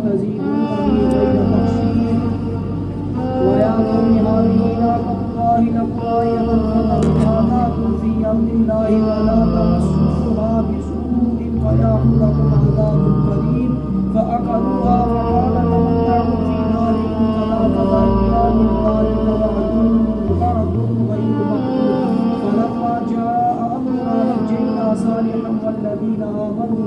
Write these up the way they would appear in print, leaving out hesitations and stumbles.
تزيدونني غير تخسير ويا قوم هذه ناقة الله لكم آية فذروها تأكل في أرض الله ولا تمسوها بسوء فيأخذكم عذاب قريب فأكلوها فقال تمتعوا في داركم ثلاثة أيام ذلك وعد غير مكذوب فلما جاء أمرنا نجينا صالحا والذين آمنوا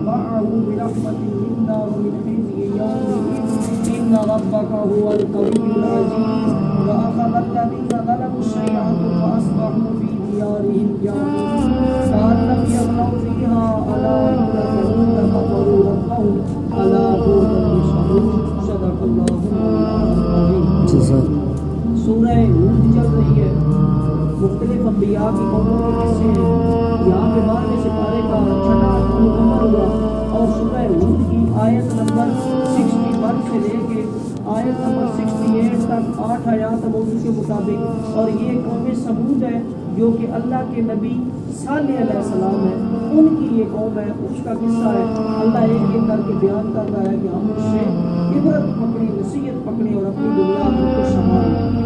معه برحمة منا ومن خزي يومئذ إن ربك هو القوي العزيز وأخذ الذين ظلموا الصيحة فأصبحوا في ديارهم جاثمين كأن لم يغنوا فيها ألا إن ثمود كفروا ربهم ألا بعدا لثمود صدق الله العظيم. سورہ ہود چل رہی ہے، مختلف انبیاء کی قوموں کے قصے ہیں. یہاں پہ 12ویں سپارے کا چھٹا مکمل ہوا اور سورہ ہود کی آیت نمبر 61 سے لے کے آیت نمبر 68 تک 8 آیات موضوع کے مطابق. اور یہ قوم سمود ہے جو کہ اللہ کے نبی صالح علیہ السلام ہے، ان کی یہ قوم ہے، اس کا قصہ ہے. اللہ ایک ایک کر کے بیان کر رہا ہے کہ ہم اس سے عبرت پکڑیں، نصیحت پکڑیں اور اپنی دنیا کو سنبھالیں.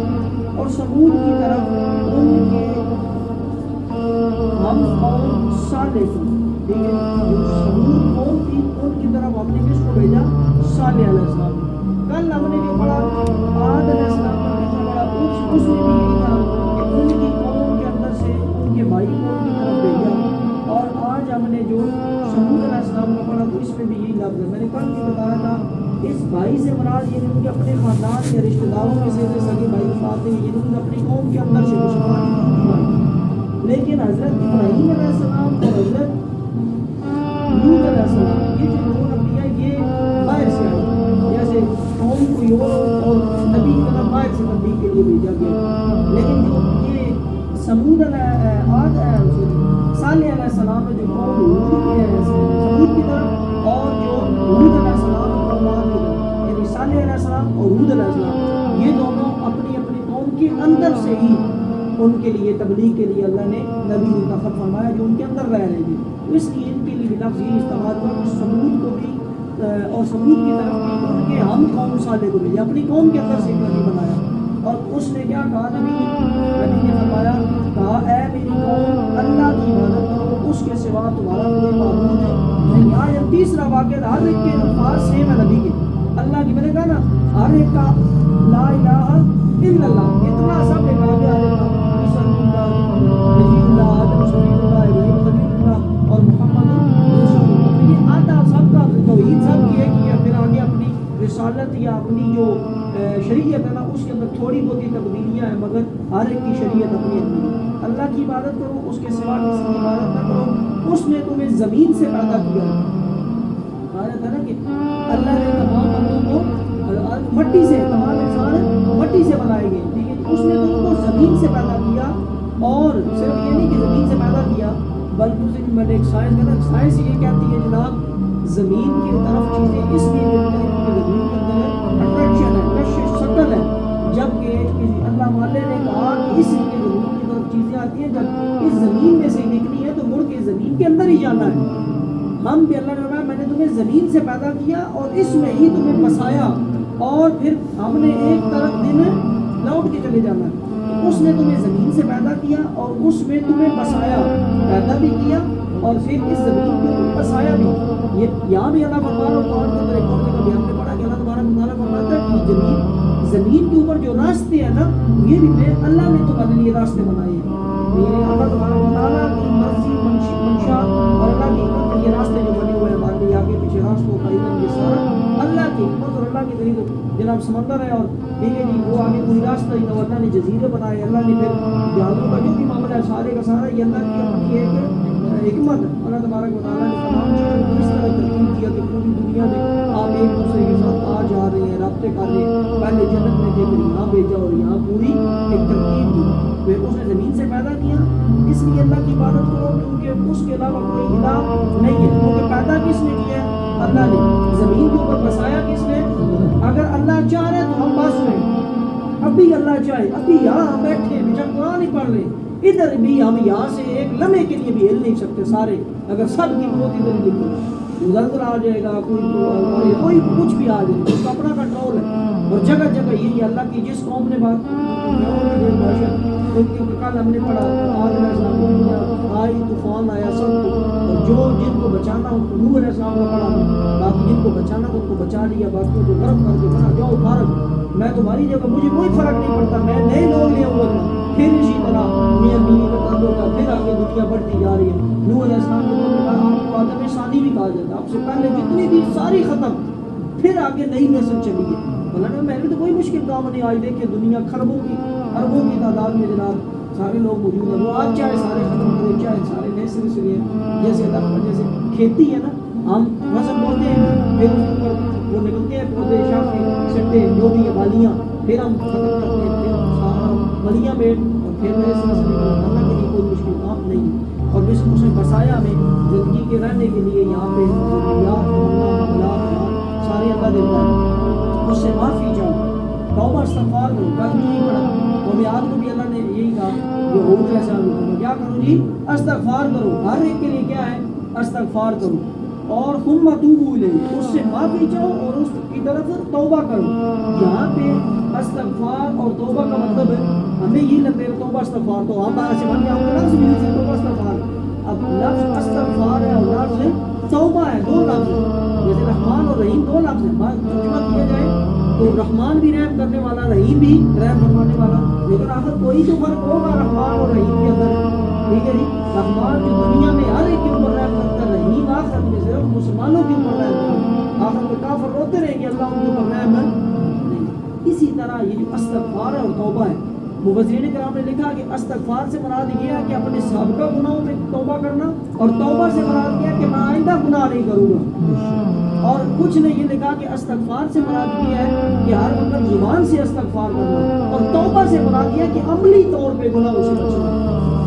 اور سمود کی طرف ان کے ہم قوم صالح تھی، ٹھیک ہے، جو سمود قوم تھی ان کی طرف ہم نے کس کو بھیجا؟ صالح علیہ السلام. کل ہم نے جو پڑھا عاد علیہ السلام کا قصہ پڑھا، اس میں بھی یہی تھا کہ ان کی قوم کے اندر سے ان کے بھائی کو ان کی طرف بھیجا. اور آج ہم نے جو سمود علیہ السلام کا پڑھا تو اس میں بھی یہی لفظ ہے. میں نے کل بھی بتایا تھا اس بھائی سے مراد یہ ان کے اپنے خاندان کے رشتہ داروں میں سے سگے بھائی کی بات نہیں، یہ اپنی قوم کے اندر سے مسلمان نہیں. لیکن حضرت ابراہیم علیہ السلام اور حضرت لوط علیہ السلام یہ جو دو نبی ہیں یہ باہر سے آئے، جیسے قوم کوئی اور نبی کی طرف باہر سے تبلیغ کے لیے بھیجا گیا. لیکن جو یہ سمود صالح علیہ السلام ہے جو قوم سمود کی طرف، اور جو ہود علیہ السلام یعنی صالح علیہ السلام اور ہود علیہ السلام، یہ دونوں اپنی اپنی قوم کے اندر سے ہی ان کے لیے تبلیغ کے لیے اللہ نے نبی منتخب فرمایا جو ان کے اندر رہ رہے تھے. تو اس لیے ان کے لیے لفظ یہ استعمال ہوا کہ سمود کو بھی اور سمود کی طرف بھی ان کے ہم قوم صالح کو بھیجا، اپنی قوم کے اندر سے ایک نبی بنایا. اور اس نے کیا کہا؟ نبی نے فرمایا، کہا اے میری قوم اللہ کی عبادت کرو، اس کے سوا تمہارا کوئی معبود ہے. یہاں یہ تیسرا واقعہ ہر ایک کے الفاظ سیم ہے نبی کے. اللہ کی، میں نے کہا نا ہر ایک کا لا الہ الا اللہ اتنا سب نے کہا کہ ہر ایک کا اور محمد رسول اللہ، یہ آتا سب کا توحید سب کی ہے کہ پھر آگے اپنی رسالت یا اپنی جو شریعت ہے نا اس کے اندر تھوڑی بہت ہی تبدیلیاں ہیں، مگر ہر ایک کی شریعت اپنی اپنی ہے. اللہ کی عبادت کرو، اس کے سوا کسی کی عبادت نہ کرو. اس نے تمہیں زمین سے پیدا کیا ہے. کہا جاتا ہے نا کہ اللہ نے تمام بندوں کو مٹی سے، تمام انسان مٹی سے بنائے گئے، ٹھیک ہے. اس نے تم کو زمین سے پیدا کیا، اور صرف یہ نہیں کہ زمین سے پیدا کیا بلکہ اسے میں نے ایک سائنس کہا، سائنس یہ کہتی ہے جناب زمین کی طرف چیزیں اس لیے ملتی ہیں کہ زمین کے اندر اٹریکشن ہے، کشش شکل ہے. جبکہ اللہ والے نے کہا کہ اس لیے زمین کی طرف چیزیں آتی ہیں جب اس زمین میں سے نکلی ہے تو مڑ کے زمین کے اندر ہی جانا ہے. ہم بھی اللہ نے کہا میں نے تمہیں زمین سے پیدا کیا اور اس میں ہی تمہیں بسایا، اور پھر ہم نے ایک طرف دن لوٹ کے چلے جانا ہے. اس نے تمہیں زمین سے پیدا کیا اور اس میں تمہیں بسایا، پیدا بھی کیا اور پھر اس زمین کو بسایا بھی. یہ یہاں بھی اللہ فرما رہا ہے قرآن کے اندر ایک اور جگہ بھی ہم نے پڑھا کہ اللہ تبارک و تعالیٰ فرماتا ہے کہ زمین کے اوپر جو راستے ہیں نا یہ بھی اللہ نے تمہارے لیے راستے بنائے ہیں. یہ اللہ تبارک و تعالیٰ کی مرضی منشا اور اللہ کی حکمت یہ راستے جو بنے ہوئے ہیں ہمارے لیے آگے پیچھے راستوں کا علم یہ سارا اللہ کی حکمت اور اللہ کی طریقے. جناب سمندر ہے اور ٹھیک ہے جی وہ آگے کوئی راستہ ہی تو اللہ نے جزیرے بنائے، اللہ نے پھر جہازوں کا جو بھی معاملہ ہے سارے کا سارا یہ اللہ کی اپنی ایک حکمت. اللہ تبارک و تعالیٰ نے تمام چیزوں کو اس طرح ترتیب کیا کہ پوری دنیا میں آپ ایک دوسرے کے ساتھ آ جا رہے ہیں، رابطے کر رہے ہیں. پہلے جنت میں تھے پھر یہاں بھیجا اور یہاں پوری ایک ترتیب دی. پھر اس نے زمین سے پیدا کیا، اس لیے اللہ کی عبادت کرو کیونکہ اس کے علاوہ کوئی الہ نہیں ہے. کیونکہ پیدا کس نے کیا ہے؟ اللہ نے. زمین کے اوپر بسایا کس نے؟ اگر اللہ چاہ رہے تو ہم بس رہے. ابھی اللہ چاہے ابھی یہاں ہم بیٹھے جب قرآن ہی پڑھ رہے ادھر بھی ہم یہاں سے ایک لمحے کے لیے بھی ہل نہیں سکتے سارے، اگر سب کی موت ادھر لکھی زلزلہ آ جائے گا، کوئی کچھ بھی آ جائے گا، اس کا اپنا کنٹرول ہے. اور جگہ جگہ یہی اللہ کی جس قوم نے بات کل ہم نے پڑھا آج علیہ السلام آئی طوفان آیا سب کو، اور جو جن کو بچانا ان کو نوح علیہ السلام کا پڑھا، باقی جن کو بچانا ان کو بچا لیا، باقی کو غرق کر کے بنا جاؤ فارغ، میں تمہاری جگہ مجھے کوئی فرق نہیں پڑتا، میں نئے لوگ لے آؤں گا. پھر اسی طرح میاں بیوی کا تعلق ہوگا، پھر آگے دنیا بڑھتی جا رہی ہے. نوح علیہ السلام کے دور میں آپ کو آدم ثانی بھی کہا جاتا ہے، آپ سے پہلے جتنی تھی ساری ختم، پھر آگے نئی نسل چلی ہے. مولانا میں نے تو کوئی مشکل کام نہیں. آج دیکھیں دنیا خربوں کی اربوں کی تعداد میں جناب سارے لوگ موجود ہیں. وہ آج چاہے سارے ختم کرے، چاہے سارے نئے سرے سے لیں. جیسے اللہ جیسے کھیتی ہے نا، ہم فصل بوتے ہیں، پھر اس کے اوپر وہ نکلتے ہیں پودے، شاخیں، سٹے، جو بھی بالیاں، پھر ہم ختم کرتے ہیں، پھر سارا بلیاں بیٹ، اور پھر نئے سرے سے نکلتے. اللہ کے لیے کوئی مشکل کام نہیں ہے. اور اس نے بسایا ہمیں زندگی کے رہنے کے لیے یہاں پہ ضروریات سارے اللہ دیتا ہے. اس سے معافی چاہو، توبہ استغفار کرو. کل بھی یہی پڑھا قوم عاد کو بھی اللہ نے یہی کہا جو ہود علیہ السلام کو کیا کرو جی، استغفار کرو. ہر ایک کے لیے کیا ہے، استغفار کرو. اور ثم توبوا الیہ، اس سے معافی چاہو اور اس کی طرف توبہ کرو. یہاں پہ استغفار اور توبہ کا مطلب ہے ہمیں یہ لگتا ہے توبہ استغفار تو آپ سے بن گیا، لفظ بھی سے توبہ استغفار. اب لفظ استغفار ہے اور لفظ توبہ ہے، دو لفظ ہیں. جیسے رحمان اور رحیم دو لفظ ہیں. ترجمہ کیا جائے تو رحمان بھی رحم کرنے والا، رحیم بھی رحم فرمانے والا. لیکن آخر کوئی تو فرق ہوگا رحمان اور رحیم کے اندر. ٹھیک ہے جی، رحمان جو دنیا میں ہر ایک کے اوپر رحم کرتا ہے، رحیم آخرت میں صرف مسلمانوں کے اوپر رحم کرتا ہے. آخرت میں کافر روتے رہیں گے اللہ ان کے اوپر رحم نہیں. اسی طرح یہ جو استغفار ہے اور توبہ ہے، مفسرین کرام نے لکھا کہ استغفار سے مراد یہ ہے کہ اپنے سابقہ گناہوں میں توبہ کرنا، اور توبہ سے مراد یہ ہے کہ میں آئندہ گناہ نہیں کروں گا. اور کچھ نے یہ لکھا کہ استغفار سے مراد یہ ہے کہ ہر وقت زبان سے استغفار کرنا، اور توبہ سے مراد یہ ہے کہ عملی طور پہ گناہوں سے بچنا.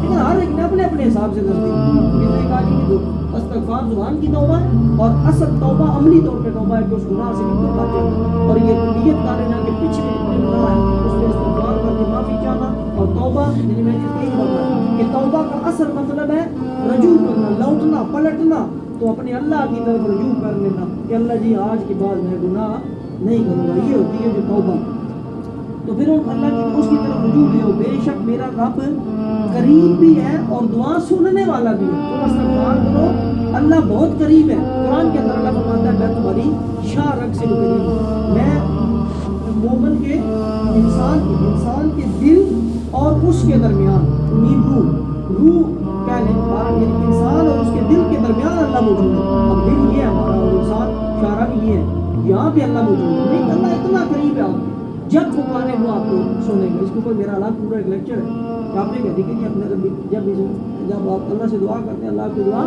لیکن ہر ایک نے اپنے اپنے حساب سے کرتی ہے. اس نے کہا کہ استغفار زبان کی توبہ ہے اور اصل توبہ عملی طور پہ توبہ ہے کہ اس گناہ سے بالکل بچ جانا. اور یہ نیت کر لینا کہ پچھلے جتنے گناہ ہے اس میں استغفار کر کے معافی چاہنا. اور توبہ یعنی میں نے یہی بتایا کہ توبہ کا اصل مطلب ہے رجوع کرنا، لوٹنا، پلٹنا. تو اپنے اللہ کی طرف رجوع کر لینا کہ اللہ جی آج کے بعد میں گناہ نہیں کروں گا. یہ ہوتی ہے جو توبہ. تو پھر اللہ کی اس کی طرف رجوع لے ہو. بے شک میرا رب قریب بھی ہے اور دعا سننے والا بھی ہے. تو استغفار کرو، اللہ بہت قریب ہے. قرآن کے اندر اللہ فرماتا ہے میں تمہاری شاہ رگ سے قریب ہوں. میں مومن کے انسان کے دل اور اس کے درمیان روح کہہ لیں یعنی انسان اور اس کے دل کے درمیان اللہ موجود ہے. اب دل یہ ہے ہمارا اور انسان شاہ رگ یہ ہے، یہاں پہ اللہ موجود ہے. نہیں، اللہ اتنا قریب ہے آپ کے، جب پکارے وہ آپ کو سنیں گے. اس کے اوپر میرا الگ پورا ایک لیکچر ہے. آپ نے کہا ٹھیک ہے جی، اپنے جب آپ اللہ سے دعا کرتے ہیں اللہ آپ کی دعا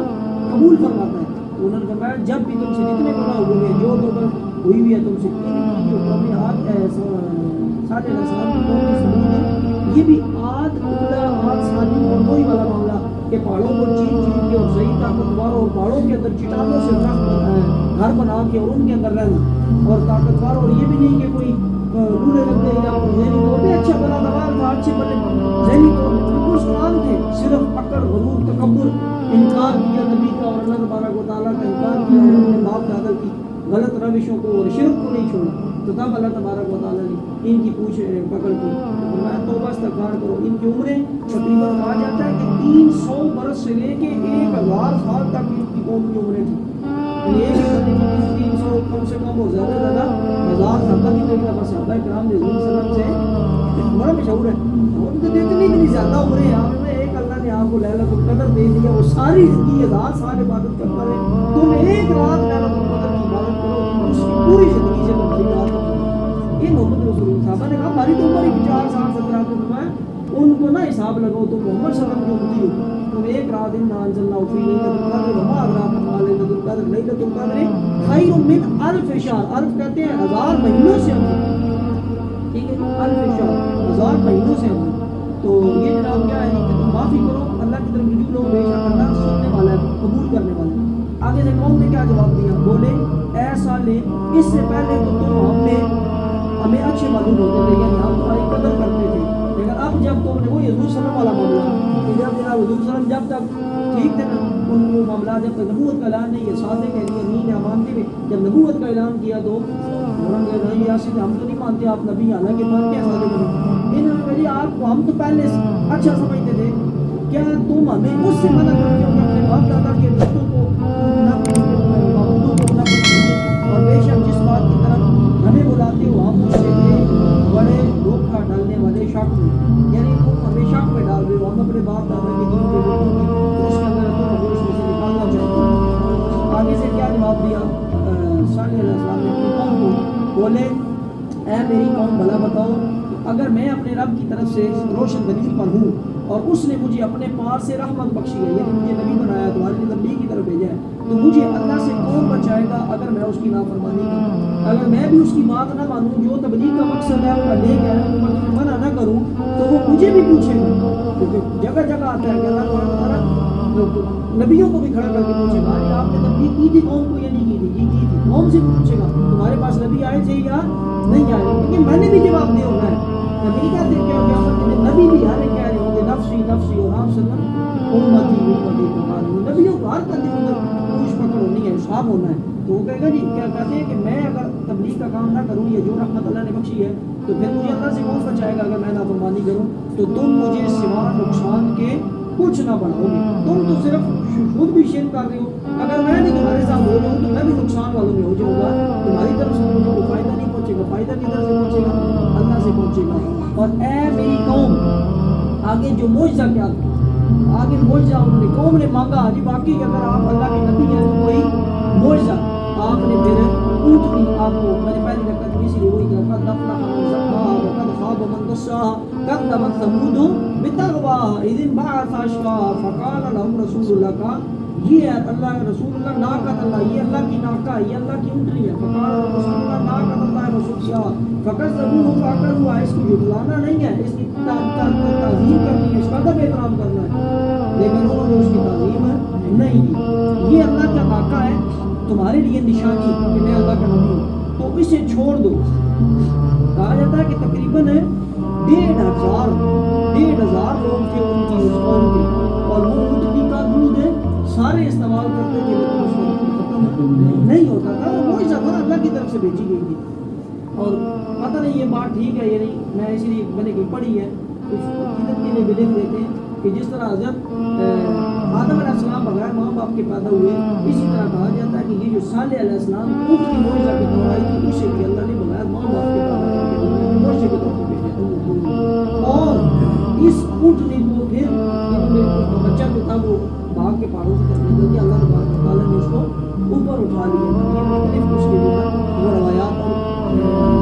قبول فرماتا ہے. تو انہوں نے فرمایا جب بھی تم سے جتنے گناہ ہوئے ہیں، جو توبہ ہوئی بھی ہے تم سے، جو قوم عاد صالح علیہ السلام کی قوم کی سمود ہے، یہ بھی عاد اولا عاد ثانی اور وہی والا معاملہ کہ پہاڑوں کو چین کے اور صحیح طاقتور اور پہاڑوں کے اندر چٹانوں سے گھر بنا کے اور ان کے اندر رہنا اور طاقتور. اور یہ بھی نہیں کہ کوئی بوڑھے لگتے یا ذہنی طور پہ اچھا بنا نواز تھا، اچھے بنے ذہنی طور پہ بالکل اسلام تھے، صرف اکڑ، غرور، تکبر، انکار کیا نبی کا اور اللہ تبارک و تعالیٰ کا انکار کیا اور اپنے باپ دادا کی غلط روشوں کو اور شرک کو نہیں چھوڑا. تو تب اللہ تبارک و تعالیٰ نے ان کی پوچھ پکڑ کی. میں توبہ استغفار کرو. ان کی عمریں تقریباً کہا جاتا ہے کہ 300 برس سے لے کے 1000 سال تک ان کی قوم کی عمریں تھیں. یعنی ایک بندے کی 300 کم سے کم اور زیادہ سے زیادہ 1000 سال تک. صحابہ کرام نے حضور صلی اللہ علیہ وسلم سے بڑا مشہور ہے، ان کو اتنی زیادہ عمریں ہیں. آپ میں ایک اللہ نے آپ کو لیلۃ القدر دے دیا، وہ ساری زندگی 1000 سال عبادت کرتا رہے. تم ایک رات لیلۃ القدر کی عبادت کرو، اس کی پوری زندگی سے تمہاری رات ہوتی ہے. یہ محمد رسول صاحبہ نے کہا ہماری تو عمر ہی 4 سال 17 کے فرمایا ان کو نہ حساب لگاؤ، تم محمد صلی اللہ علیہ وسلم کی امتی ہو. تم ایک رات انزلناہ فی لیلۃ القدر وما ادراک ما لیلۃ القدر لیلۃ القدر خیر من الف شہر. الف کہتے ہیں 1000 مہینوں سے افضل. ٹھیک ہے، الف شہر 1000 مہینوں سے افضل. تو یہ جناب کیا ہے کہ تم معافی کرو، اللہ کی طرف رجوع لو. بے شک اللہ سننے والا ہے، قبول کرنے والا ہے. آگے سے قوم نے کیا جواب دیا؟ بولے اے صالح اس سے پہلے تو تم ہمیں اچھے معلوم ہوتے تھے، یعنی ہم تمہاری قدر کرتے تھے. لیکن اب جب تم نے وہی حضور صلی اللہ والا معاملہ کہ جب جناب حضور صلی اللہ جب تک ٹھیک تھے نا، ان کو معاملہ جب تک نبوت کا اعلان نہیں ہے، صادق ہے، امین کہ جب نبوت کا اعلان کیا تو نہیں یاسین ہم تو نہیں مانتے آپ نبی، حالانکہ مانتے ہیں سارے لوگ. انہوں نے کہا آپ کو ہم تو پہلے اچھا سمجھتے تھے، کیا تم ہمیں اس سے منع کرتے ہو کہ اپنے باپ دادا کے رشتوں کو نہ معبودوں کو نہ پوچھیے، اور بے شک جس بات کی طرف ہمیں بلاتے ہو ہم اس سے بڑے دھوکہ ڈالنے والے شک میں، یعنی تم ہمیں شک میں ڈال رہے ہو. ہم اپنے باپ دادا کے دین پہ بولوں گی تو اس کے اندر تم ہمیں اس میں سے نکالنا چاہتے ہو. آگے سے کیا جواب دیا صالح علیہ السلام نے اپنی قوم کو؟ بولے اے میری قوم بھلا بتاؤ، اگر میں اپنے رب کی طرف سے روشن دلیل پر ہوں اور اس نے مجھے اپنے پار سے رحمت بخشی ہے، یعنی مجھے نبی بنایا، تمہارے لیے تبلیغ کی طرف بھیجا ہے، تو مجھے اللہ سے کون بچائے گا اگر میں اس کی نافرمانی کروں؟ اگر میں بھی اس کی بات نہ مانوں، جو تبلیغ کا مقصد ہے وہ لے گیا ہے پر منع نہ کروں، تو وہ مجھے بھی پوچھے گا. کیونکہ جگہ جگہ آتا ہے کہ اللہ تعالیٰ نبیوں کو بھی کھڑا کر کے پوچھے گا کہ آپ نے تبلیغ کی تھی قوم کو یا نہیں کی تھی؟ کی تھی. قوم سے پوچھے گا تمہارے پاس نبی آئے تھے یا نہیں آئے، لیکن میں نے بھی جواب دیا ہونا ہے. نبی کہتے ہیں کہ نبی بھی ہر ایک کہہ رہے ہوں گے نفسی نفسی، اور آپ صلی اللہ امتی امتی پکار، نبیوں کو ہر قدم ادھر پوچھ پکڑ ہونی ہے، حساب ہونا ہے. تو وہ کہے گا جی کیا کہتے ہیں کہ میں اگر تبلیغ کا کام نہ کروں یا جو رحمت اللہ نے بخشی ہے تو پھر مجھے اللہ سے کون بچائے گا اگر میں نافرمانی کروں؟ تو تم مجھے سوا نقصان کے کچھ نہ بڑھاؤ گے، تم تو صرف خود بھی شرک کر رہے ہو. اگر میں بھی تمہارے ساتھ ہو جاؤں تو میں بھی نقصان والوں میں ہو جاؤں گا، تمہاری طرف سے مجھے کوئی فائدہ نہیں پہنچے گا. فائدہ کدھر سے پہنچے گا؟ اللہ سے پہنچے گا. اور اے میری قوم، آگے جو معجزہ کیا تھا، آگے معجزہ انہوں نے قوم نے مانگا جی باقی اگر آپ اللہ کے نبی ہیں تو کوئی معجزہ. آپ نے پھر اونٹنی، آپ کو میں نے پہلی رکعت میں اسی لیے وہی کہا قد افلح من زکاها وقد خاب من دساها كذبت ثمود بتغواها اذ انبعث اشقاها فقال لهم رسول الله کا یہ ہے اللہ رسول اللہ ناقۃ اللہ، یہ اللہ کی ناقہ ہے، یہ اللہ کی اونٹنی ہے. فقال رسول اللہ ناقۃ اللہ رسول اللہ فكذبوه فعقروها، اس کو جھٹلانا نہیں ہے، اس کی تعظیم کرنی ہے، اس کا ادب احترام کرنا ہے، لیکن انہوں نے اس کی تعظیم نہیں کی. یہ اللہ کا ناقہ ہے تمہارے لیے نشانی کہ میں اللہ کا نبی ہوں، تو اسے چھوڑ دو. کہا جاتا ہے کہ تقریباً 1,500 لوگ تھے ان کی اس قوم کے، اور وہ اونٹنی کا دودھ سارے استعمال کرتے تھے لیکن اس وقت ختم نہیں ہوتا تھا. وہ معجزہ تھا اللہ کی طرف سے بھیجی گئی تھی. اور پتہ نہیں یہ بات ٹھیک ہے یا نہیں، میں اسی لیے میں نے کہیں پڑھی ہے، کچھ عقیدت کے لیے بھی لکھ دیتے ہیں کہ جس طرح حضرت آدم علیہ السلام بغیر ماں باپ کے پیدا ہوئے، اسی طرح کہا جاتا ہے کہ یہ جو صالح علیہ السلام اونٹ کی معجزہ کے طور آئی تھی، اسے بھی اللہ نے بغیر ماں باپ کے پیدا کر کے معجزے کے طور پہ بھیجا. اور اس اونٹنی کو پھر انہوں نے بچہ جو تھا وہ بھاگ کے پہاڑوں کی طرف نکل گیا، اللہ تبارک تعالیٰ نے اس کو اوپر اٹھا لیا. یہ مختلف اس کے جو ہے وہ روایات اور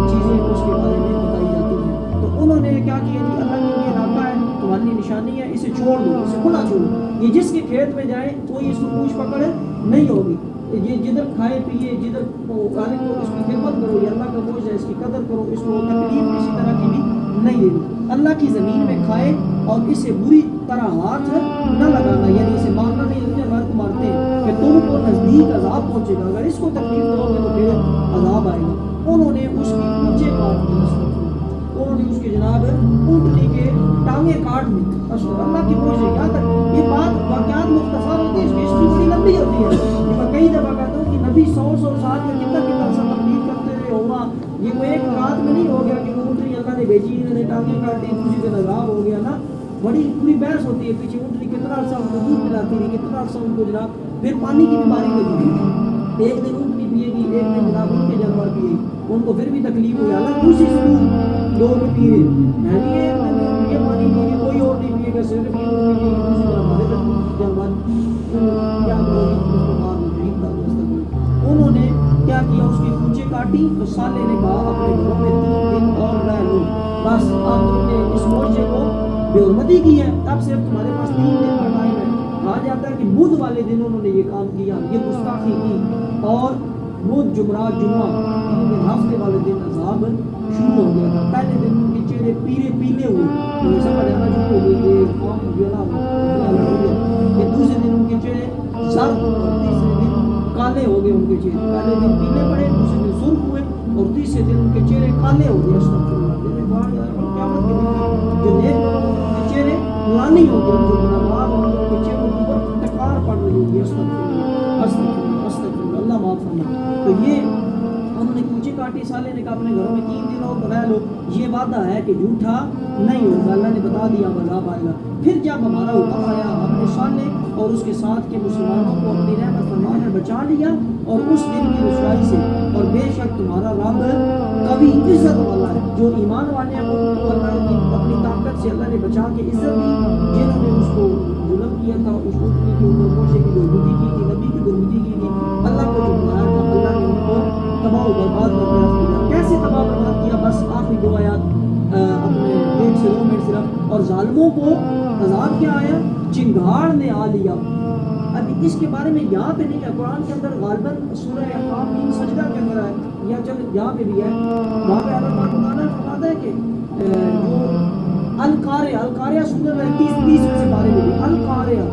چیزیں اس کے بارے میں بتائی جاتی ہیں. تو انہوں نے کیا کیا جی اللہ کی یہ ناقہ ہے تمہاری نشانی ہے، اسے چھوڑ دو، اسے کھلا چھوڑو، یہ جس کے کھیت میں جائے کوئی اس کو پوچھ پکڑ نہیں ہوگی. یہ جدھر کھائے پیے، جدھر کھانے کو اس کی خدمت کرو، یہ اللہ کا بوجھ ہے، اس کی قدر کرو، اس کو تکلیف کسی طرح کی بھی نہیں دینی. اللہ کی زمین میں کھائے اور اسے بری طرح ہاتھ نہ لگانا، یعنی اسے مارنا نہیں. ہمارے کو مارتے ہیں کہ تم کو نزدیک عذاب پہنچے گا، اگر اس کو تکلیف دو گے تو پھر عذاب آئے گا. انہوں نے اس کی اونچے کاٹ دی، انہوں نے اس کے جناب اونٹنی کے ٹانگیں کاٹ دی. اللہ کی بوجھ ہے. یہاں تک یہ بات واقعات مختصر ہوتی ہے، اس کی ہسٹری بڑی لمبی ہوتی ہے. میں کئی دفعہ کہتا ہوں کہ نبی 100 سال میں کتنا عرصہ تبلیغ کرتے رہے ہوگا. یہ کوئی ایک رات میں نہیں ہو گیا کہ اونٹنی اللہ نے بھیجی، انہوں نے ٹانگیں کاٹ دی، دوسری دن عذاب ہو گیا نا. بڑی پوری بحث ہوتی ہے پیچھے. اونٹنی کتنا عرصہ ان کو دودھ پلاتی رہی، کتنا عرصہ ان کو جناب پھر پانی کی بیماری لگی تھی. ایک دن اونٹنی پیے گی، ایک دن جناب ان کے جانور پیے گی، ان کو پھر بھی تکلیف ہوئی. حالانکہ اسی سے دودھ لوگ پیے، یہ پانی پیے گی، کوئی اور نہیں پیے گا، صرف یہ پیے گی. دوسری طرف ہمارے جانور کیا کرو گے؟ انہوں نے کیا کیا، اس کی پونچھیں کاٹی. تو صالح نے کہا اپنے گھروں میں 3 دن اور رہ لو، بس اب تم نے اس معجزے کو بے حرمتی کی ہے، اب صرف تمہارے پاس 3 دن کا ٹائم ہے. کہا جاتا ہے کہ بدھ والے دن انہوں نے یہ کام کیا، یہ گستاخی کی. اور بدھ جمعرات جمعہ 3 دن ہفتے والے دن عذاب شروع ہو گیا تھا. پہلے دن ان کے چہرے پیلے ہوئے، انہیں سمجھ آنا شروع ہو گئی کہ قوم جو ہے نا، کہ دوسرے دن ان کے چہرے زرد اور تیسرے دن کالے ہو گئے. ان کے چہرے پہلے دن پیلے پڑے، دوسرے دن سرخ ہوئے، اور تیسرے دن ان کے چہرے کالے ہو گئے. جو نیک لوگ کے چہرے نورانی ہو گئے، جو گناہگار ہوں گے ان کے چہروں کے اوپر ٹکار پڑ رہی ہوگی. استغفر اللہ، اللہ معاف فرمائے. کے سالے نے کہا اپنے گھروں میں 3 دن اور رہ لو، یہ وعدہ ہے کہ جھوٹا نہیں ہوگا، اللہ نے بتا دیا عذاب آئے گا۔ پھر جب ہمارا حکم آیا ہم نے سالے اور اس کے ساتھ کے مسلمانوں کو اپنی رحمت فرما نے بچا لیا اور اس دن کی رسوائی سے، اور بے شک تمہارا رب کبھی عزت والا ہے۔ جو ایمان والے ہیں ان کو اللہ کی اپنی طاقت سے اللہ نے بچا کے عزت دی، جنہوں نے اس کو ظلم کیا تھا، اس کو کے اوپر موشے کی درگزری کی تھی، نبی کی درگزری کی تھی، اللہ کو جو بلایا تھا اللہ نے ان کو تباہ و برباد کر دیا۔ کیسے تباہ و برباد کیا؟ بس آخری 2 آیات اپنے 1 سے 2 منٹ صرف۔ اور ظالموں کو عذاب کیا آیا؟ چنگھاڑ نے آ لیا۔ ابھی اس کے بارے میں یہاں پہ نہیں ہے، قرآن کے اندر غالباً سورہ حامیم سجدہ کے اندر ہے، یا چل یہاں پہ بھی ہے، وہاں پہ اللہ تعالیٰ فرماتا ہے کہ جو القاریہ سنر ہے 30 سے بارے میں بھی القاریہ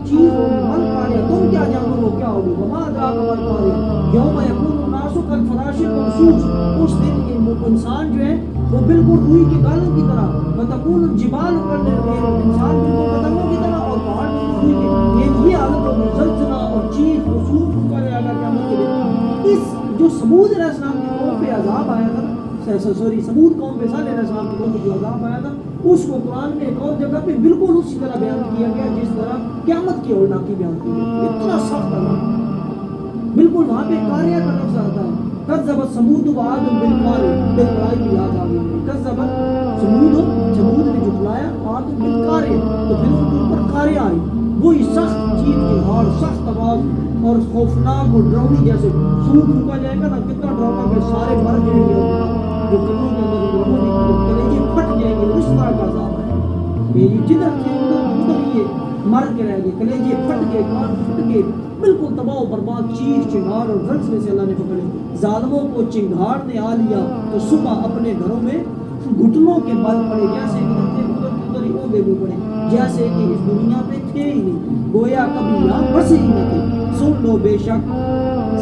چیز ہوگی، القاریہ تم کیا جانو وہ کیا ہوگی، وما ادراک ما القاریہ یوم یکون الناس کالفراش المبثوث، اس دن انسان جو ہے وہ بالکل روئی کے گالوں کی طرح، وتکون الجبال انسان بالکل پتنگوں کی طرح اور پہاڑ بالکل روئی کے، یہ حالت ہوگی، زلزلہ اور چیخ و سوز کا جائے گا قیامت کے دن۔ اس جو سمود علیہ السلام کی قوم پہ عذاب آیا تھا، سمود قوم پہ صالح علیہ السلام کی قوم پہ جو عذاب آیا تھا، اس کو قرآن میں ایک اور جگہ پہ بالکل اسی طرح بیان کیا گیا جس طرح قیامت کی ہولناکی بیان کی گئی، اتنا سخت عذاب۔ بالکل وہاں پہ قاریہ کا لفظ آتا ہے، کذبت ثمود وعاد بالقاریہ، بالقاریہ کی یاد آ گئی، کذبت ثمود نے جھٹلایا، عاد بالقاریہ، تو پھر ان کے اوپر قاریہ آئی، وہی سخت چیز کی ہار، سخت آواز اور خوفناک اور ڈراؤنی، جیسے سور پھونکا جائے گا نا، کتنا ڈراؤنا کہ سارے مر جائیں گے، جو قبروں کے اندر کلیجے پھٹ جائیں گے، اس طرح کا عذاب ہے۔ یہ جدھر تھے ادھر یہ مر کے رہ گئے، کلیجے پھٹ گئے، کان پھٹ گئے، بالکل تباہ و برباد، چیخ چنگھاڑ اور زلزلے سے اللہ نے پکڑے۔ ظالموں کو چنگھاڑ نے آ لیا تو صبح اپنے گھروں میں گھٹنوں کے بل پڑے، جیسے ادھر ہی وہ بے پڑے، جیسے کہ اس دنیا پہ تھے ہی نہیں، گویا کبھی یہاں بسے ہی نہ تھے۔ سن لو بے شک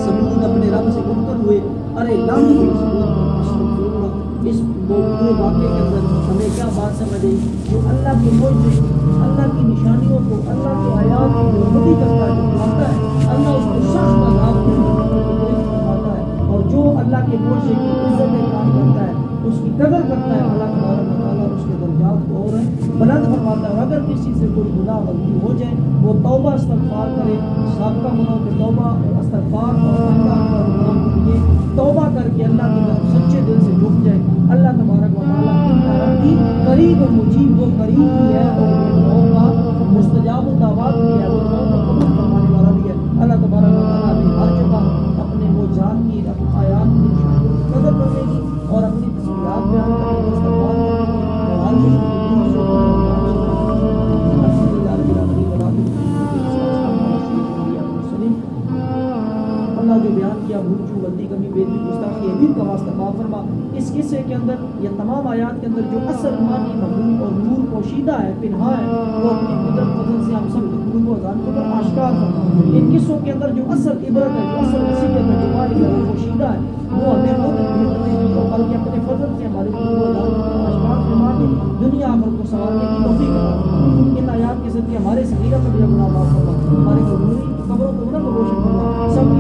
سمود اپنے رب سے منکر ہوئے، ارے لعنت ہو سمود پر۔ اس پورے واقعے کے اندر ہمیں کیا بات سمجھ آئی؟ جو اللہ کے معجزے، اللہ کی نشانیوں کو، اللہ کی آیات کی بڑھوتی کرتا ہے، جو بلاتا ہے، اللہ اس کو سخت عذاب فرماتا ہے، اور جو اللہ کے معجزے کی عزت احترام کرتا ہے، اس کی قدر کرتا ہے، اللہ تبارک و تعالیٰ اس کے درجات کو اور بلند فرماتا ہے۔ اگر کسی سے کوئی گناہ غلطی ہو جائے وہ توبہ استغفار کرے، سابقہ گناہوں پہ توبہ استغفار اور اللہ کا گناہ کے لیے توبہ کر کے اللہ کی طرف سچے دل سے جھک جائے، اللہ تبارک و تعالیٰ کی قریب و مجیب، وہ قریب بھی ہے اور دعاؤں کا مستجاب الدعوات بھی ہے، وہ دعاؤں کو قبول فرمانے والا بھی ہے۔ اللہ تبارک و تعالیٰ ہمیں ہر جگہ اپنے معجزات کی، آیات کی نشانیوں کی قدر کرنے کی اور اپنی تسبیحات بیان کرنے کی، استغفار کرنے کی، اور ہر چیز کی اللہ جو بیان کیا بھول چوں غلطی کمی بےدبی گستاخی عیب کا واسطہ معاف فرما۔ اس قصے کے اندر یا تمام آیات کے اندر جو اصل معنی مضمون اور نور پوشیدہ ہے، پنہا ہے، وہ اپنی قدرت فضل سے ہم سب قلوب و اذان کو آشکار فرما۔ ان قصوں کے اندر جو اصل عبرت ہے، جو اصل نصیحت ہے، جو واعظ ہے، وہ پوشیدہ ہے، وہ ہمیں خود بلکہ اپنے فضل سے ہمارے قلوب و اذان کو آشکار فرما کے دنیا آخرت کو سنوارنے کی توفیق عطا فرما۔ ان آیات کے ذریعے ہمارے صغیرہ کبیرہ گناہ معاف فرما، ہمارے قبروں کو بلند و روشن فرما، سب